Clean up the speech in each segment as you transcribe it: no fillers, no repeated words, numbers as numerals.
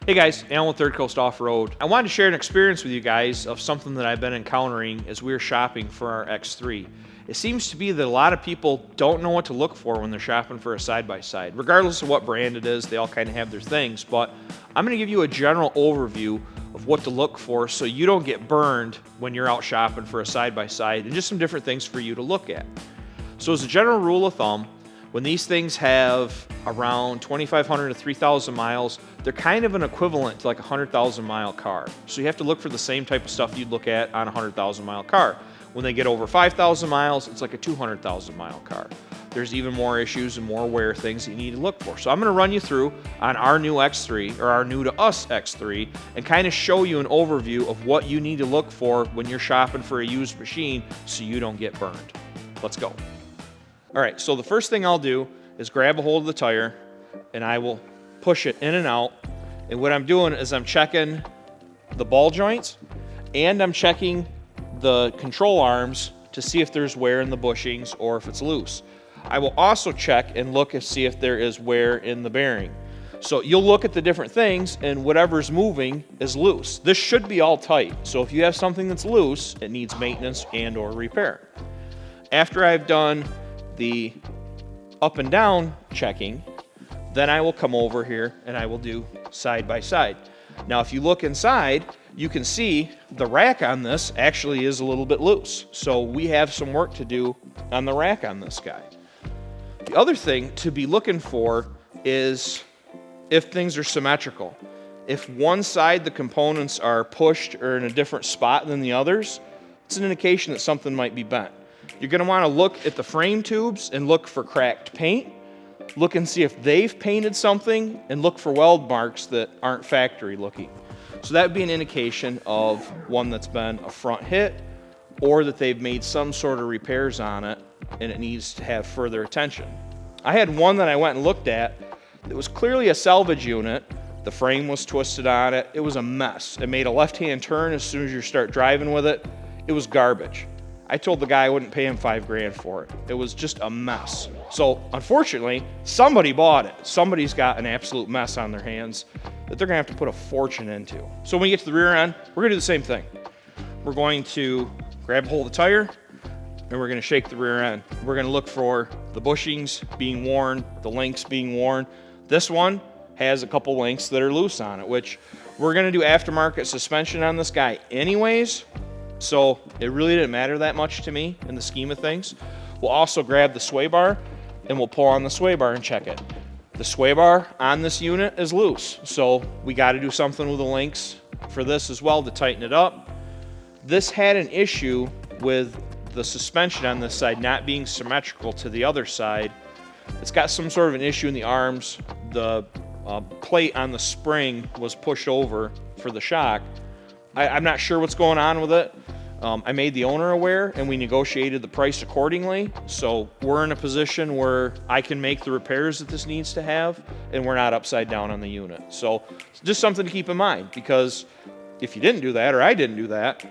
Hey guys, Alan with Third Coast Off-Road. I wanted to share an experience with you guys of something that I've been encountering as we were shopping for our X3. It seems to be that a lot of people don't know what to look for when they're shopping for a side-by-side. Regardless of what brand it is, they all kind of have their things, but I'm going to give you a general overview of what to look for so you don't get burned when you're out shopping for a side-by-side, and just some different things for you to look at. So as a general rule of thumb, when these things have around 2,500 to 3,000 miles, they're kind of an equivalent to like a 100,000 mile car. So you have to look for the same type of stuff you'd look at on a 100,000 mile car. When they get over 5,000 miles, it's like a 200,000 mile car. There's even more issues and more wear things that you need to look for. So I'm going to run you through on our new X3, or our new to us X3, and kind of show you an overview of what you need to look for when you're shopping for a used machine so you don't get burned. Let's go. All right, so the first thing I'll do is grab a hold of the tire and I will push it in and out. And what I'm doing is I'm checking the ball joints and I'm checking the control arms to see if there's wear in the bushings or if it's loose. I will also check and look and see if there is wear in the bearing. So you'll look at the different things and whatever's moving is loose. This should be all tight. So if you have something that's loose, it needs maintenance and or repair. After I've done the up and down checking, then I will come over here and I will do side by side. Now if you look inside, you can see the rack on this actually is a little bit loose. So we have some work to do on the rack on this guy. The other thing to be looking for is if things are symmetrical. If one side the components are pushed or in a different spot than the others, it's an indication that something might be bent. You're going to want to look at the frame tubes and look for cracked paint. Look and see if they've painted something, and look for weld marks that aren't factory looking. So that would be an indication of one that's been a front hit, or that they've made some sort of repairs on it and it needs to have further attention. I had one that I went and looked at that was clearly a salvage unit. The frame was twisted on it. It was a mess. It made a left-hand turn as soon as you start driving with it. It was garbage. I told the guy I wouldn't pay him $5,000 for it. It was just a mess. So unfortunately, somebody bought it. Somebody's got an absolute mess on their hands that they're gonna have to put a fortune into. So when you get to the rear end, we're gonna do the same thing. We're going to grab a hold of the tire and we're gonna shake the rear end. We're gonna look for the bushings being worn, the links being worn. This one has a couple links that are loose on it, which we're gonna do aftermarket suspension on this guy anyways. So it really didn't matter that much to me in the scheme of things. We'll also grab the sway bar and we'll pull on the sway bar and check it. The sway bar on this unit is loose, so we got to do something with the links for this as well to tighten it up. This had an issue with the suspension on this side not being symmetrical to the other side. It's got some sort of an issue in the arms. The plate on the spring was pushed over for the shock. I'm not sure what's going on with it. I made the owner aware and we negotiated the price accordingly. So we're in a position where I can make the repairs that this needs to have and we're not upside down on the unit. So just something to keep in mind, because if you didn't do that or I didn't do that,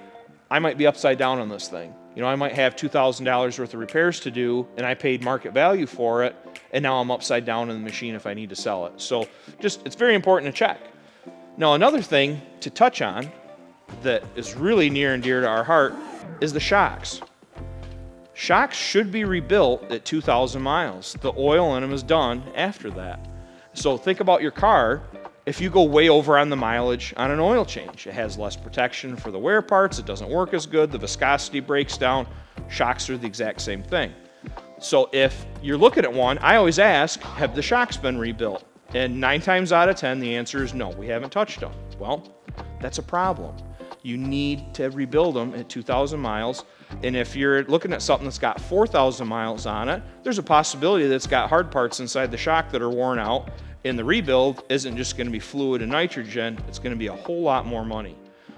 I might be upside down on this thing. You know, I might have $2,000 worth of repairs to do and I paid market value for it, and now I'm upside down in the machine if I need to sell it. So it's very important to check. Now another thing to touch on that is really near and dear to our heart is the shocks. Shocks should be rebuilt at 2,000 miles. The oil in them is done after that. So think about your car. If you go way over on the mileage on an oil change, it has less protection for the wear parts, it doesn't work as good, the viscosity breaks down. Shocks are the exact same thing. So if you're looking at one, I always ask, have the shocks been rebuilt? And 9 times out of 10, the answer is no, we haven't touched them. Well, that's a problem. You need to rebuild them at 2,000 miles. And if you're looking at something that's got 4,000 miles on it, there's a possibility that it's got hard parts inside the shock that are worn out. And the rebuild isn't just going to be fluid and nitrogen, it's going to be a whole lot more money.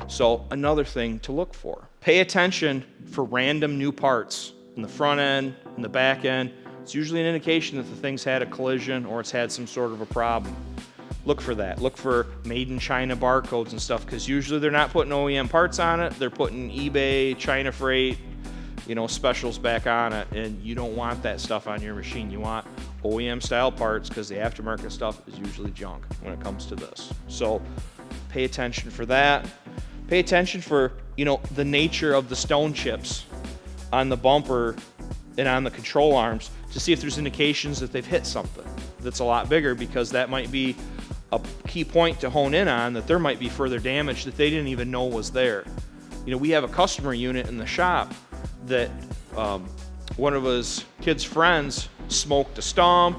So another thing to look for. Pay attention for random new parts in the front end, in the back end. It's usually an indication that the thing's had a collision or it's had some sort of a problem. Look for that. Look for made in China barcodes and stuff, because usually they're not putting OEM parts on it. They're putting eBay, China freight, specials back on it, and you don't want that stuff on your machine. You want OEM style parts, because the aftermarket stuff is usually junk when it comes to this. So Pay attention for that. Pay attention for, the nature of the stone chips on the bumper and on the control arms to see if there's indications that they've hit something that's a lot bigger, because that might be a key point to hone in on, that there might be further damage that they didn't even know was there. We have a customer unit in the shop that one of his kids' friends smoked a stump,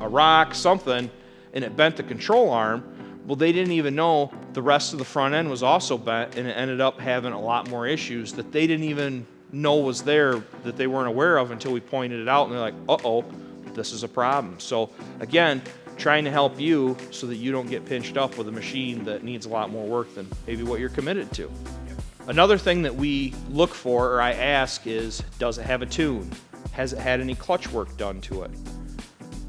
a rock, something, and it bent the control arm. Well, they didn't even know the rest of the front end was also bent, and it ended up having a lot more issues that they didn't even know was there, that they weren't aware of until we pointed it out, and they're like, uh-oh, this is a problem. So again, trying to help you so that you don't get pinched up with a machine that needs a lot more work than maybe what you're committed to. Another thing that we look for, or I ask, is, does it have a tune? Has it had any clutch work done to it?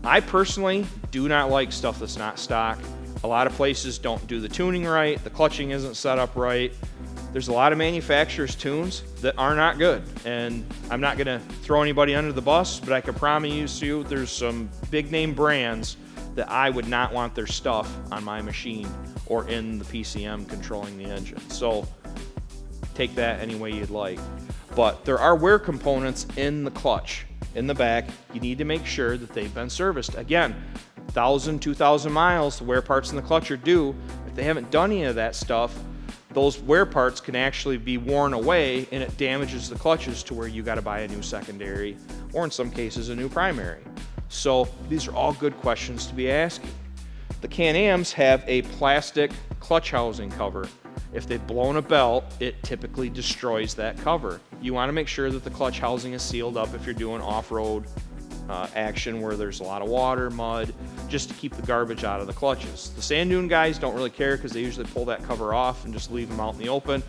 I personally do not like stuff that's not stock. A lot of places don't do the tuning right, the clutching isn't set up right. There's a lot of manufacturers' tunes that are not good, and I'm not gonna throw anybody under the bus, but I can promise you there's some big name brands that I would not want their stuff on my machine or in the PCM controlling the engine. So take that any way you'd like. But there are wear components in the clutch, in the back. You need to make sure that they've been serviced. Again, 1,000, 2,000 miles, the wear parts in the clutch are due. If they haven't done any of that stuff, those wear parts can actually be worn away, and it damages the clutches to where you got to buy a new secondary, or in some cases a new primary. So these are all good questions to be asking. The Can-Ams have a plastic clutch housing cover. If they've blown a belt, it typically destroys that cover. You want to make sure that the clutch housing is sealed up if you're doing off-road action where there's a lot of water, mud, just to keep the garbage out of the clutches. The sand dune guys don't really care because they usually pull that cover off and just leave them out in the open.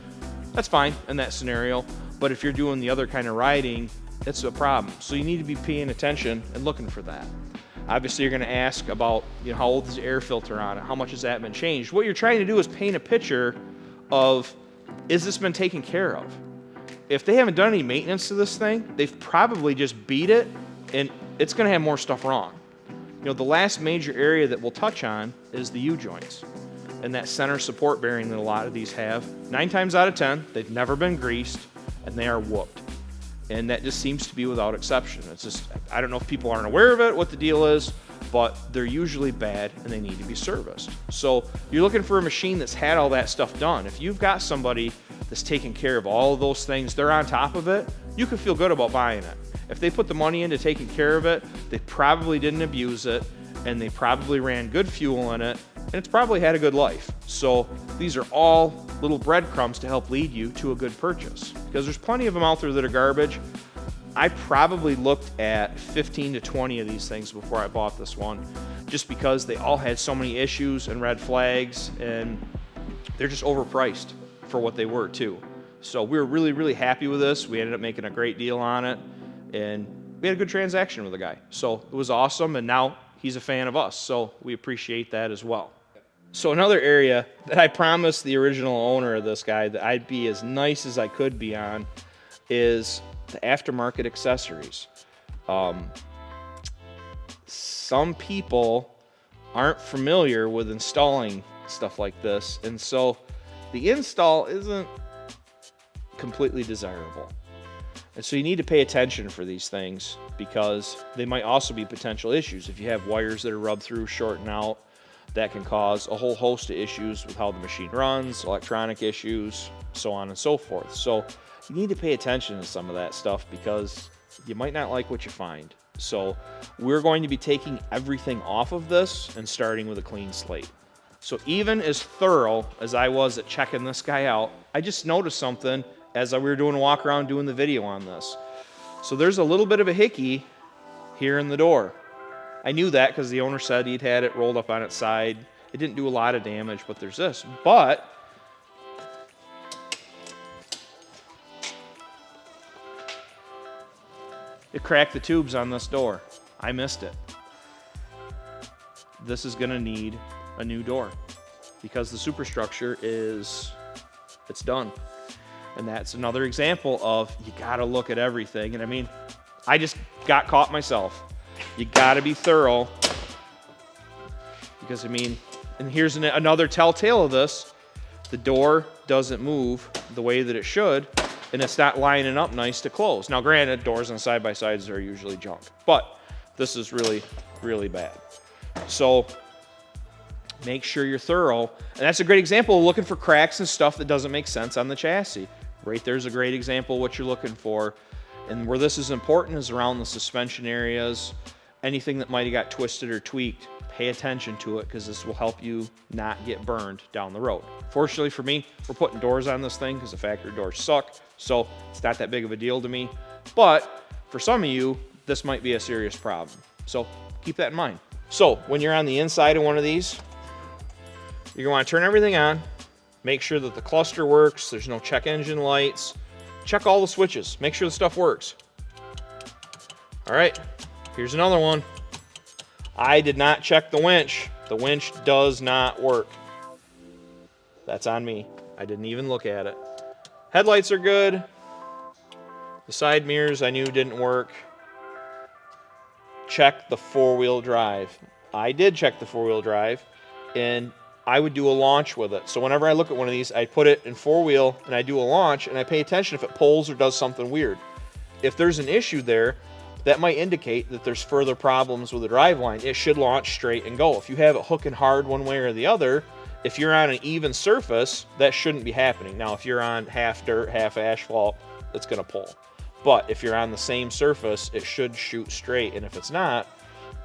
That's fine in that scenario, but if you're doing the other kind of riding, it's a problem. So you need to be paying attention and looking for that. Obviously, you're going to ask about, how old is the air filter on it? How much has that been changed? What you're trying to do is paint a picture of, is this been taken care of? If they haven't done any maintenance to this thing, they've probably just beat it, and it's going to have more stuff wrong. The last major area that we'll touch on is the U-joints and that center support bearing that a lot of these have. 9 times out of 10, they've never been greased, and they are whooped. And that just seems to be without exception. It's just, I don't know if people aren't aware of it, what the deal is, but they're usually bad and they need to be serviced. So you're looking for a machine that's had all that stuff done. If you've got somebody that's taking care of all of those things, they're on top of it, you can feel good about buying it. If they put the money into taking care of it, they probably didn't abuse it, and they probably ran good fuel in it, and it's probably had a good life. So these are all little breadcrumbs to help lead you to a good purchase, because there's plenty of them out there that are garbage. I probably looked at 15 to 20 of these things before I bought this one, just because they all had so many issues and red flags, and they're just overpriced for what they were too. So we were really, really happy with this. We ended up making a great deal on it, and we had a good transaction with the guy. So it was awesome, and now he's a fan of us, so we appreciate that as well. So another area that I promised the original owner of this guy that I'd be as nice as I could be on is the aftermarket accessories. Some people aren't familiar with installing stuff like this, and so the install isn't completely desirable. And so you need to pay attention for these things, because they might also be potential issues. If you have wires that are rubbed through, shorting out, that can cause a whole host of issues with how the machine runs, electronic issues, so on and so forth. So you need to pay attention to some of that stuff, because you might not like what you find. So we're going to be taking everything off of this and starting with a clean slate. So even as thorough as I was at checking this guy out, I just noticed something as we were doing a walk around doing the video on this. So there's a little bit of a hickey here in the door. I knew that because the owner said he'd had it rolled up on its side. It didn't do a lot of damage, but there's this. But it cracked the tubes on this door. I missed it. This is going to need a new door because the superstructure it's done. And that's another example of you got to look at everything. And I mean, I just got caught myself. You got to be thorough, because I mean, and here's another telltale of this. the door doesn't move the way that it should, and it's not lining up nice to close. Now granted, doors on side-by-sides are usually junk, but this is really, really bad. So make sure you're thorough. And that's a great example of looking for cracks and stuff that doesn't make sense on the chassis. Right there's a great example of what you're looking for. And where this is important is around the suspension areas. Anything that might have got twisted or tweaked, pay attention to it, because this will help you not get burned down the road. Fortunately for me, we're putting doors on this thing because the factory doors suck, so it's not that big of a deal to me. But for some of you, this might be a serious problem. So keep that in mind. So when you're on the inside of one of these, you're gonna wanna turn everything on, make sure that the cluster works, there's no check engine lights, check all the switches, make sure the stuff works. All right, here's another one. I did not check the winch. The winch does not work. That's on me. I didn't even look at it. Headlights are good. The side mirrors I knew didn't work. Check the four-wheel drive. I did check the four-wheel drive, and I would do a launch with it. So whenever I look at one of these, I put it in four-wheel and I do a launch, and I pay attention if it pulls or does something weird. If there's an issue there, that might indicate that there's further problems with the driveline. It should launch straight and go. If you have it hooking hard one way or the other, if you're on an even surface, that shouldn't be happening. Now, if you're on half dirt, half asphalt, it's gonna pull. But if you're on the same surface, it should shoot straight. And if it's not,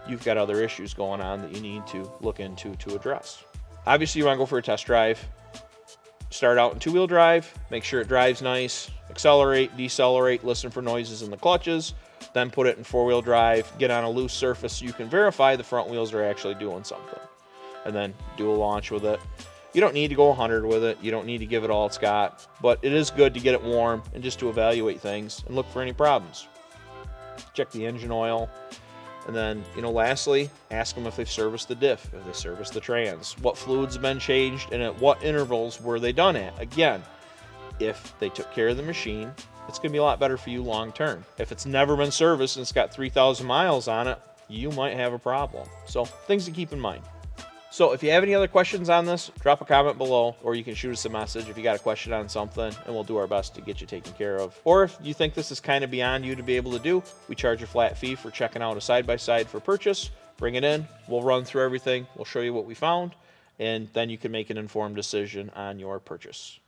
you've got other issues going on that you need to look into to address. Obviously, you wanna go for a test drive. Start out in two-wheel drive, make sure it drives nice, accelerate, decelerate, listen for noises in the clutches, then put it in four-wheel drive, get on a loose surface so you can verify the front wheels are actually doing something. And then do a launch with it. You don't need to go 100 with it. You don't need to give it all it's got, but it is good to get it warm and just to evaluate things and look for any problems. Check the engine oil. And then, lastly, ask them if they've serviced the diff, if they serviced the trans, what fluids have been changed, and at what intervals were they done at. Again, if they took care of the machine, it's going to be a lot better for you long term. If it's never been serviced and it's got 3,000 miles on it, you might have a problem. So things to keep in mind. So if you have any other questions on this, drop a comment below, or you can shoot us a message if you got a question on something, and we'll do our best to get you taken care of. Or if you think this is kind of beyond you to be able to do, we charge a flat fee for checking out a side-by-side for purchase. Bring it in, we'll run through everything, we'll show you what we found, and then you can make an informed decision on your purchase.